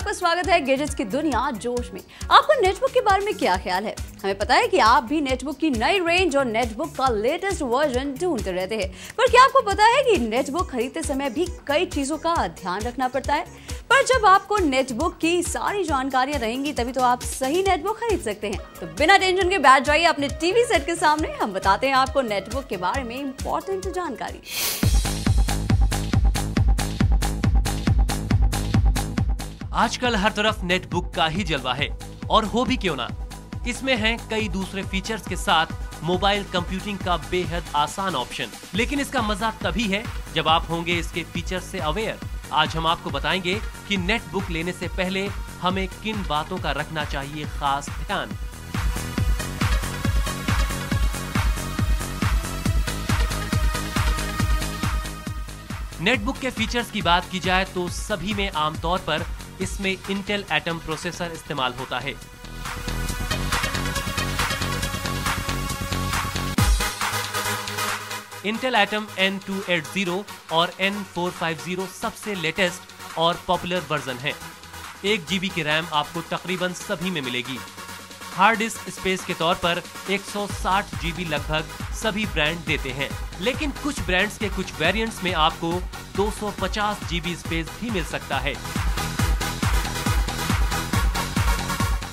आपका स्वागत है गैजेट्स की दुनिया जोश में। आपको नेटबुक के बारे में क्या ख्याल है? हमें पता है कि आप भी नेटबुक की नई रेंज और नेटबुक का लेटेस्ट वर्जन ढूंढते रहते हैं, पर क्या आपको पता है कि नेटबुक खरीदते समय भी कई चीजों का ध्यान रखना पड़ता है। पर जब आपको नेटबुक की सारी जानकारियां रहेंगी तभी तो आप सही नेटबुक खरीद सकते हैं। तो बिना टेंशन के बैठ जाइए अपने टीवी सेट के सामने, हम बताते हैं आपको नेटबुक के बारे में इंपॉर्टेंट जानकारी। आजकल हर तरफ नेटबुक का ही जलवा है, और हो भी क्यों ना। इसमें हैं कई दूसरे फीचर्स के साथ मोबाइल कंप्यूटिंग का बेहद आसान ऑप्शन। लेकिन इसका मजा तभी है जब आप होंगे इसके फीचर्स से अवेयर। आज हम आपको बताएंगे कि नेटबुक लेने से पहले हमें किन बातों का रखना चाहिए खास ध्यान। नेटबुक के फीचर्स की बात की जाए तो सभी में आमतौर पर इसमें इंटेल एटम प्रोसेसर इस्तेमाल होता है। इंटेल एटम N280 और N450 सबसे लेटेस्ट और पॉपुलर वर्जन है। 1 GB की रैम आपको तकरीबन सभी में मिलेगी। हार्ड डिस्क स्पेस के तौर पर 160 GB लगभग सभी ब्रांड देते हैं, लेकिन कुछ ब्रांड्स के कुछ वेरिएंट्स में आपको 250 GB स्पेस भी मिल सकता है।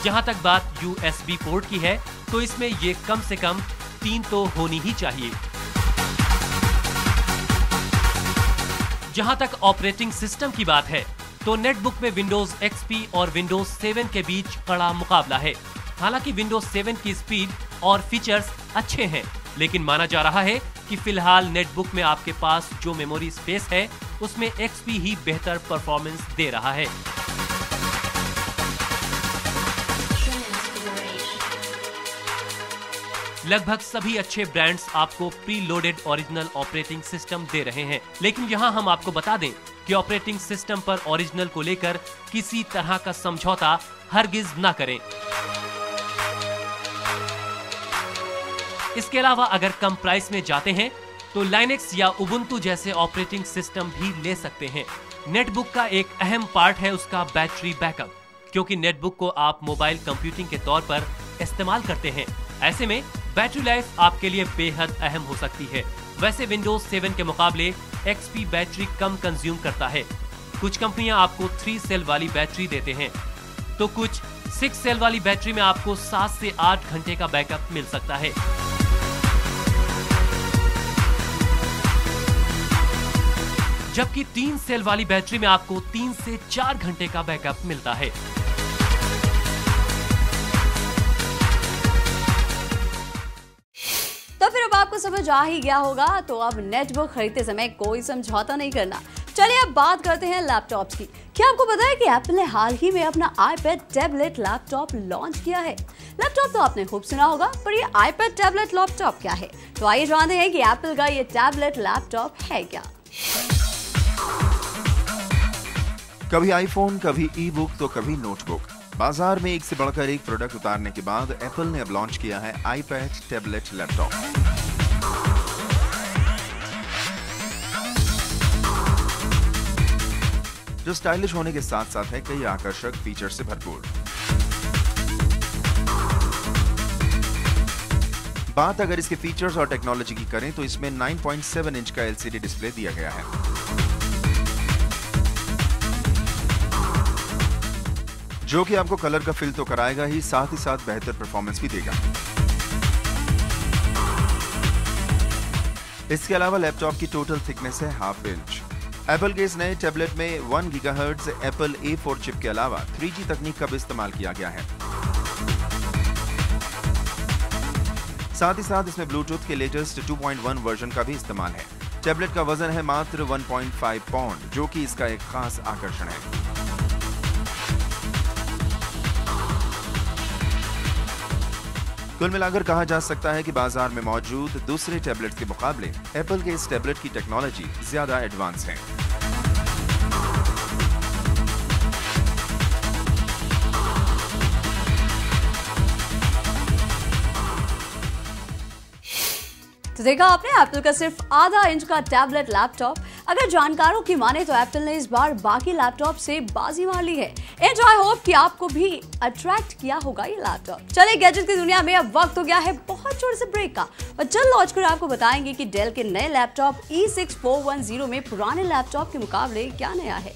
जहां तक बात USB पोर्ट की है तो इसमें ये कम से कम 3 तो होनी ही चाहिए। जहां तक ऑपरेटिंग सिस्टम की बात है तो नेटबुक में विंडोज XP और विंडोज 7 के बीच कड़ा मुकाबला है। हालांकि विंडोज 7 की स्पीड और फीचर्स अच्छे हैं, लेकिन माना जा रहा है कि फिलहाल नेटबुक में आपके पास जो मेमोरी स्पेस है उसमें XP ही बेहतर परफॉर्मेंस दे रहा है। लगभग सभी अच्छे ब्रांड्स आपको preloaded original operating system दे रहे हैं, लेकिन यहाँ हम आपको बता दें कि ऑपरेटिंग सिस्टम पर ओरिजिनल को लेकर किसी तरह का समझौता हरगिज ना करें। इसके अलावा अगर कम प्राइस में जाते हैं तो लाइनेक्स या उबुंटू जैसे ऑपरेटिंग सिस्टम भी ले सकते हैं। नेटबुक का एक अहम पार्ट है उसका बैटरी बैकअप, क्योंकि नेटबुक को आप मोबाइल कंप्यूटिंग के तौर पर इस्तेमाल करते हैं। ऐसे में बैटरी लाइफ आपके लिए बेहद अहम हो सकती है। वैसे विंडोज 7 के मुकाबले XP बैटरी कम कंज्यूम करता है। कुछ कंपनियां आपको 3 सेल वाली बैटरी देते हैं, तो कुछ 6 सेल वाली बैटरी में आपको 7 से 8 घंटे का बैकअप मिल सकता है। जबकि 3 सेल वाली बैटरी में आपको 3 से 4 घंटे का बैकअप मिलता है। तो फिर अब आपको समझ आ ही गया होगा, तो अब नेटबुक खरीदते समय कोई समझौता नहीं करना। चलिए अब बात करते हैं लैपटॉप्स की। क्या आपको पता है कि एप्पल ने हाल ही में अपना iPad टैबलेट लैपटॉप लॉन्च किया है? लैपटॉप तो आपने खूब सुना होगा, पर ये iPad टैबलेट लैपटॉप क्या है? तो आइए जानते हैं कि एप्पल का ये टैबलेट लैपटॉप है क्या। कभी आईफोन, कभी ई बुक तो कभी नोटबुक। बाजार में एक से बढ़कर एक प्रोडक्ट उतारने के बाद एप्पल ने अब लॉन्च किया है iPad टैबलेट लैपटॉप। जो स्टाइलिश होने के साथ साथ है कई आकर्षक फीचर से भरपूर। बात अगर इसके फीचर्स और टेक्नोलॉजी की करें तो इसमें 9.7 इंच का LCD डिस्प्ले दिया गया है, जो कि आपको कलर का फील तो कराएगा ही, साथ ही साथ बेहतर परफॉर्मेंस भी देगा। इसके अलावा लैपटॉप की टोटल थिकनेस है 1/2 इंच। एप्पल के इस नए टैबलेट में 1 गीगाहर्ट्ज एप्पल A4 चिप के अलावा 3G तकनीक का भी इस्तेमाल किया गया है। साथ ही साथ इसमें ब्लूटूथ के लेटेस्ट 2.1 वर्जन का भी इस्तेमाल है। टैबलेट का वजन है मात्र 1.5 पाउंड, जो कि इसका एक खास आकर्षण है। कुल मिलाकर कहा जा सकता है कि बाजार में मौजूद दूसरे टैबलेट के मुकाबले एप्पल के इस टैबलेट की टेक्नोलॉजी ज्यादा एडवांस है। तो देखा आपने एप्पल का सिर्फ 1/2 इंच का टैबलेट लैपटॉप। अगर जानकारों की माने तो एप्पल ने इस बार बाकी लैपटॉप से बाजी मार ली है। एंड आई होप कि आपको भी अट्रैक्ट किया होगा ये लैपटॉप। चलिए गैजेट की दुनिया में अब वक्त हो गया है बहुत छोटे से ब्रेक का, और जल्द लॉन्च कर आपको बताएंगे कि डेल के नए लैपटॉप E6410 में पुराने लैपटॉप के मुकाबले क्या नया है।